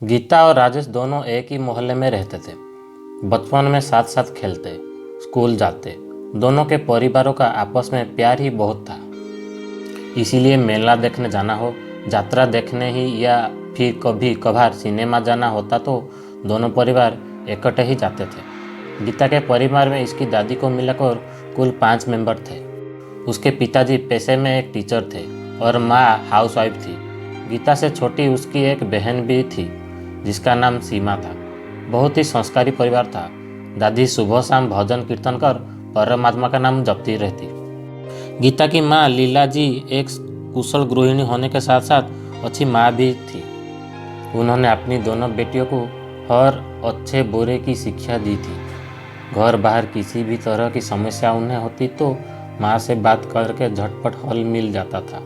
गीता और राजेश दोनों एक ही मोहल्ले में रहते थे। बचपन में साथ साथ खेलते, स्कूल जाते। दोनों के परिवारों का आपस में प्यार ही बहुत था। इसीलिए मेला देखने जाना हो, यात्रा देखने ही या फिर कभी कभार सिनेमा जाना होता तो दोनों परिवार इकट्ठे ही जाते थे। गीता के परिवार में इसकी दादी को मिलाकर कुल 5 मेंबर थे। उसके पिताजी पेशे में एक टीचर थे और माँ हाउसवाइफ थी। गीता से छोटी उसकी एक बहन भी थी जिसका नाम सीमा था। बहुत ही संस्कारी परिवार था। दादी सुबह शाम भजन कीर्तन कर परमात्मा का नाम जपती रहती। गीता की माँ लीला जी एक कुशल गृहिणी होने के साथ साथ अच्छी माँ भी थी। उन्होंने अपनी दोनों बेटियों को हर अच्छे बुरे की शिक्षा दी थी। घर बाहर किसी भी तरह की समस्या उन्हें होती तो माँ से बात करके झटपट हल मिल जाता था।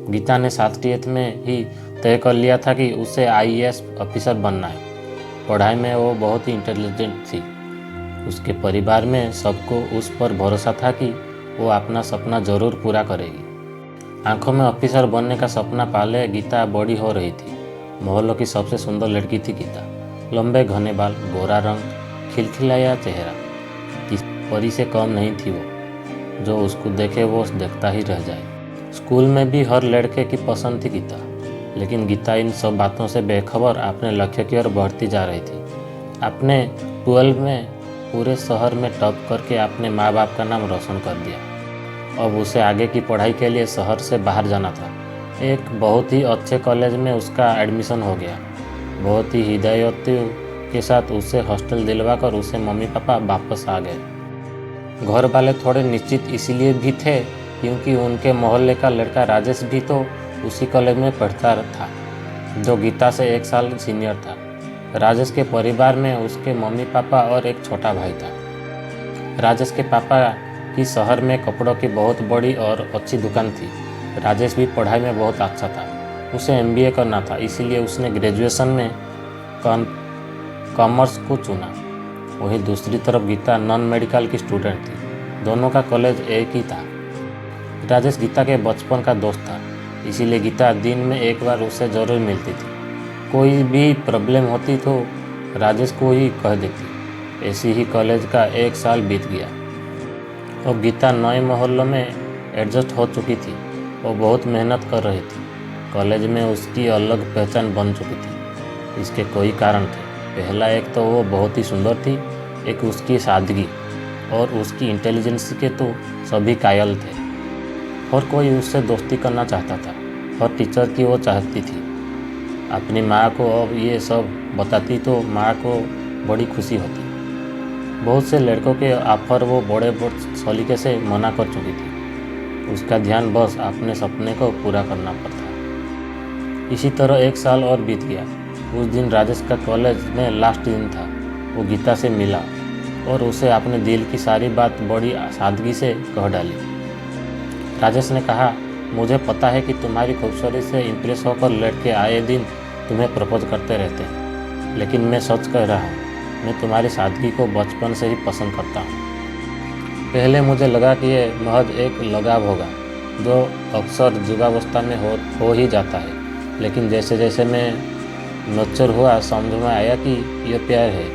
गीता ने 7th में ही तय कर लिया था कि उसे IAS ऑफिसर बनना है। पढ़ाई में वो बहुत ही इंटेलिजेंट थी। उसके परिवार में सबको उस पर भरोसा था कि वो अपना सपना जरूर पूरा करेगी। आंखों में ऑफिसर बनने का सपना पाले गीता बड़ी हो रही थी। मोहल्लों की सबसे सुंदर लड़की थी गीता। लंबे घने बाल, गोरा रंग, खिलखिलाया चेहरा। किस परी से कम नहीं थी वो। जो उसको देखे वो देखता ही रह जाए। स्कूल में भी हर लड़के की पसंद थी गीता, लेकिन गीता इन सब बातों से बेखबर अपने लक्ष्य की ओर बढ़ती जा रही थी। अपने 12 में पूरे शहर में टॉप करके अपने माँ बाप का नाम रोशन कर दिया। अब उसे आगे की पढ़ाई के लिए शहर से बाहर जाना था। एक बहुत ही अच्छे कॉलेज में उसका एडमिशन हो गया। बहुत ही हिदायतियों के साथ उसे हॉस्टल दिलवा कर उसे मम्मी पापा वापस आ गए। घर वाले थोड़े निश्चित इसलिए भी थे क्योंकि उनके मोहल्ले का लड़का राजेश भी तो उसी कॉलेज में पढ़ता था, जो गीता से 1 साल सीनियर था। राजेश के परिवार में उसके मम्मी पापा और एक छोटा भाई था। राजेश के पापा की शहर में कपड़ों की बहुत बड़ी और अच्छी दुकान थी। राजेश भी पढ़ाई में बहुत अच्छा था। उसे MBA करना था, इसीलिए उसने ग्रेजुएशन में कॉमर्स को चुना। वहीं दूसरी तरफ गीता नॉन मेडिकल की स्टूडेंट थी। दोनों का कॉलेज एक ही था। राजेश गीता के बचपन का दोस्त था, इसीलिए गीता दिन में एक बार उससे ज़रूर मिलती थी। कोई भी प्रॉब्लम होती तो राजेश को ही कह देती। ऐसी ही कॉलेज का 1 साल बीत गया। और गीता नए मोहल्लों में एडजस्ट हो चुकी थी। वो बहुत मेहनत कर रही थी। कॉलेज में उसकी अलग पहचान बन चुकी थी। इसके कई कारण थे। पहला, एक तो वो बहुत ही सुंदर थी, एक उसकी सादगी और उसकी इंटेलिजेंस के तो सभी कायल थे। हर कोई उससे दोस्ती करना चाहता था। हर टीचर की वो चाहती थी। अपनी माँ को अब ये सब बताती तो माँ को बड़ी खुशी होती। बहुत से लड़कों के ऑफर वो बड़े सलीके से मना कर चुकी थी। उसका ध्यान बस अपने सपने को पूरा करना पर था। इसी तरह 1 साल और बीत गया। उस दिन राजेश का कॉलेज में लास्ट दिन था। वो गीता से मिला और उसे अपने दिल की सारी बात बड़ी सादगी से कह डाली। राजेश ने कहा, मुझे पता है कि तुम्हारी खूबसूरती से इम्प्रेस होकर लड़के आए दिन तुम्हें प्रपोज करते रहते हैं, लेकिन मैं सच कह रहा हूँ, मैं तुम्हारी सादगी को बचपन से ही पसंद करता हूँ। पहले मुझे लगा कि ये महज एक लगाव होगा जो अक्सर युवावस्था में हो ही जाता है, लेकिन जैसे जैसे मैं मैच्योर हुआ समझ में आया कि यह प्यार है।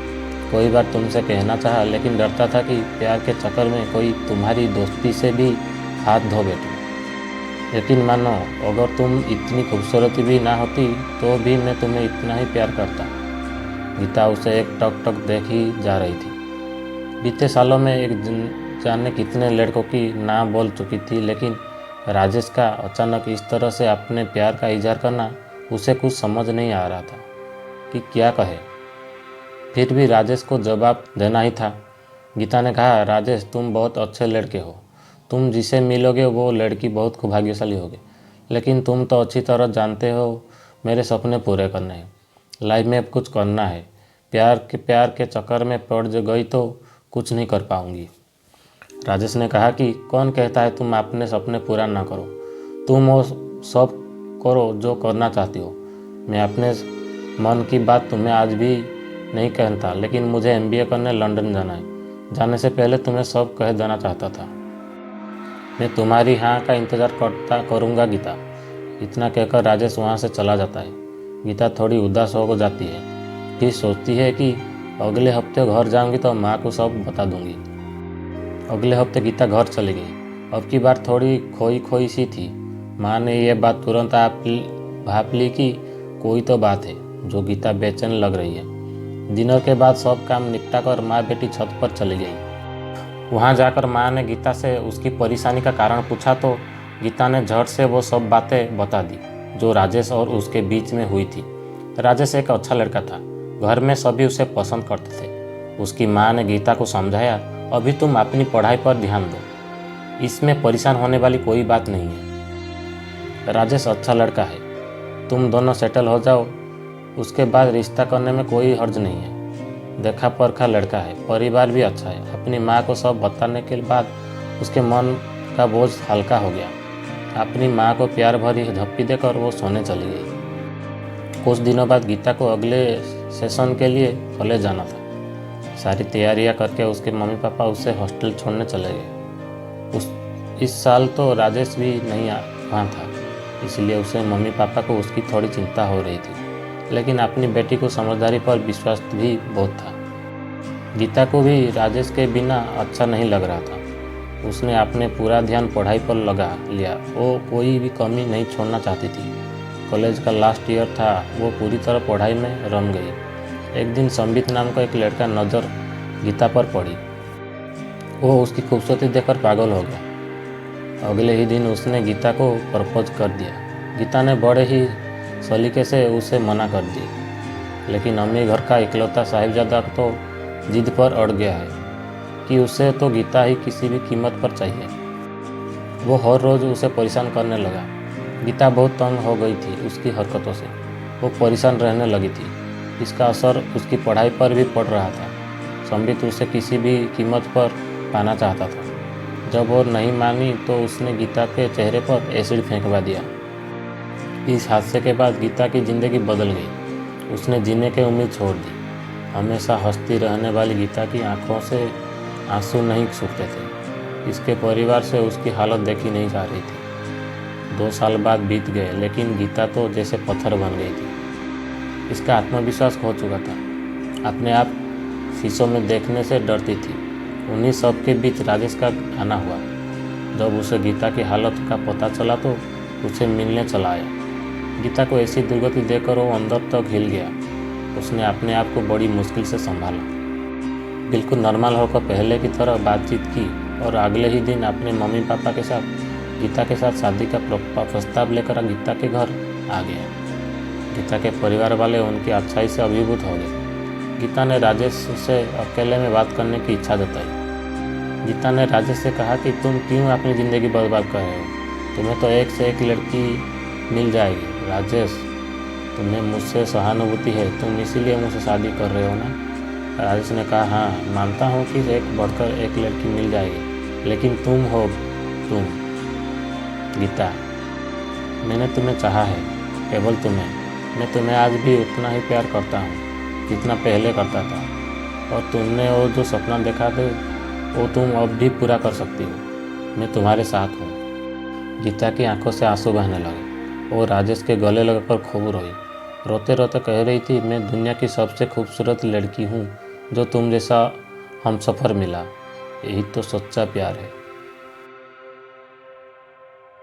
कोई बार तुमसे कहना चाहा, लेकिन डरता था कि प्यार के चक्कर में कोई तुम्हारी दोस्ती से भी हाथ धो बैठे। यकीन मानो, अगर तुम इतनी खूबसूरती भी ना होती तो भी मैं तुम्हें इतना ही प्यार करता। गीता उसे एक टक टक देख ही जा रही थी। बीते सालों में एक जाने कितने लड़कों की ना बोल चुकी थी, लेकिन राजेश का अचानक इस तरह से अपने प्यार का इजहार करना उसे कुछ समझ नहीं आ रहा था कि क्या कहे। फिर भी राजेश को जवाब देना ही था। गीता ने कहा, राजेश, तुम बहुत अच्छे लड़के हो। तुम जिसे मिलोगे वो लड़की बहुत भाग्यशाली होगी, लेकिन तुम तो अच्छी तरह जानते हो मेरे सपने पूरे करने हैं। लाइफ में अब कुछ करना है। प्यार के चक्कर में पड़ गई तो कुछ नहीं कर पाऊंगी। राजेश ने कहा कि कौन कहता है तुम अपने सपने पूरा ना करो। तुम वो सब करो जो करना चाहती हो। मैं अपने मन की बात तुम्हें आज भी नहीं कहता, लेकिन मुझे MBA करने लंदन जाना है। जाने से पहले तुम्हें सब कह देना चाहता था। मैं तुम्हारी हाँ का इंतज़ार करूँगा गीता। इतना कहकर राजेश वहाँ से चला जाता है। गीता थोड़ी उदास हो जाती है, फिर सोचती है कि अगले हफ्ते घर जाऊंगी तो माँ को सब बता दूंगी। अगले हफ्ते गीता घर चली गई। अब की बार थोड़ी खोई खोई सी थी। माँ ने यह बात तुरंत भाप ली कि कोई तो बात है जो गीता बेचैन लग रही है। डिनर के बाद सब काम निपटा कर माँ बेटी छत पर चली गई। वहाँ जाकर माँ ने गीता से उसकी परेशानी का कारण पूछा तो गीता ने झट से वो सब बातें बता दी जो राजेश और उसके बीच में हुई थी। राजेश एक अच्छा लड़का था, घर में सभी उसे पसंद करते थे। उसकी माँ ने गीता को समझाया, अभी तुम अपनी पढ़ाई पर ध्यान दो, इसमें परेशान होने वाली कोई बात नहीं है। राजेश अच्छा लड़का है, तुम दोनों सेटल हो जाओ, उसके बाद रिश्ता करने में कोई हर्ज नहीं है। देखा परखा लड़का है, परिवार भी अच्छा है। अपनी माँ को सब बताने के बाद उसके मन का बोझ हल्का हो गया। अपनी माँ को प्यार भरी झप्पी देकर वो सोने चली गई। कुछ दिनों बाद गीता को अगले सेशन के लिए कॉलेज जाना था। सारी तैयारियां करके उसके मम्मी पापा उसे हॉस्टल छोड़ने चले गए। इस साल तो राजेश भी नहीं वहाँ था, इसलिए उसे मम्मी पापा को उसकी थोड़ी चिंता हो रही थी, लेकिन अपनी बेटी को समझदारी पर विश्वास भी बहुत था। गीता को भी राजेश के बिना अच्छा नहीं लग रहा था। उसने अपने पूरा ध्यान पढ़ाई पर लगा लिया। वो कोई भी कमी नहीं छोड़ना चाहती थी। कॉलेज का लास्ट ईयर था, वो पूरी तरह पढ़ाई में रम गई। एक दिन संबित नाम का एक लड़का नज़र गीता पर पड़ी। वो उसकी खूबसूरती देखकर पागल हो गया। अगले ही दिन उसने गीता को प्रपोज कर दिया। गीता ने बड़े ही सलीके से उसे मना कर दी, लेकिन अम्मी घर का इकलौता साहिबजादा तो जिद पर अड़ गया है कि उसे तो गीता ही किसी भी कीमत पर चाहिए। वो हर रोज़ उसे परेशान करने लगा। गीता बहुत तंग हो गई थी उसकी हरकतों से। वो परेशान रहने लगी थी। इसका असर उसकी पढ़ाई पर भी पड़ रहा था। संबित उसे किसी भी कीमत पर पाना चाहता था। जब वो नहीं मानी तो उसने गीता के चेहरे पर एसिड फेंकवा दिया। इस हादसे के बाद गीता की ज़िंदगी बदल गई। उसने जीने की उम्मीद छोड़ दी। हमेशा हंसती रहने वाली गीता की आंखों से आंसू नहीं सूखते थे। इसके परिवार से उसकी हालत देखी नहीं जा रही थी। 2 साल बाद बीत गए, लेकिन गीता तो जैसे पत्थर बन गई थी। इसका आत्मविश्वास खो चुका था। अपने आप शीशों में देखने से डरती थी। उन्हीं सब के बीच राजेश का आना हुआ। जब उसे गीता की हालत का पता चला तो उसे मिलने चला आया। गीता को ऐसी दुर्गति देखकर वो अंदर तक हिल गया। उसने अपने आप को बड़ी मुश्किल से संभाला। बिल्कुल नॉर्मल होकर पहले की तरह बातचीत की और अगले ही दिन अपने मम्मी पापा के साथ गीता के साथ शादी का प्रस्ताव लेकर गीता के घर आ गया। गीता के परिवार वाले उनकी अच्छाई से अभिभूत हो गए। गीता ने राजेश से अकेले में बात करने की इच्छा जताई। गीता ने राजेश से कहा कि तुम क्यों अपनी ज़िंदगी बर्बाद कर रहे हो? तुम्हें तो एक से एक लड़की मिल जाएगी। राजेश, तुम्हें मुझसे सहानुभूति है, तुम इसीलिए मुझसे शादी कर रहे हो ना? राजेश ने कहा, हाँ मानता हूँ कि एक बढ़कर एक लड़की मिल जाएगी, लेकिन तुम हो तुम। गीता, मैंने तुम्हें चाहा है, केवल तुम्हें। मैं तुम्हें आज भी उतना ही प्यार करता हूँ जितना पहले करता था, और तुमने वो जो सपना देखा था वो तुम अब भी पूरा कर सकती हो। मैं तुम्हारे साथ हूँ। गीता की आंखों से आंसू बहने लगे। वो राजेश के गले लगकर खूब रोई। रोते रोते कह रही थी, मैं दुनिया की सबसे खूबसूरत लड़की हूँ जो तुम जैसा हमसफ़र मिला। यही तो सच्चा प्यार है।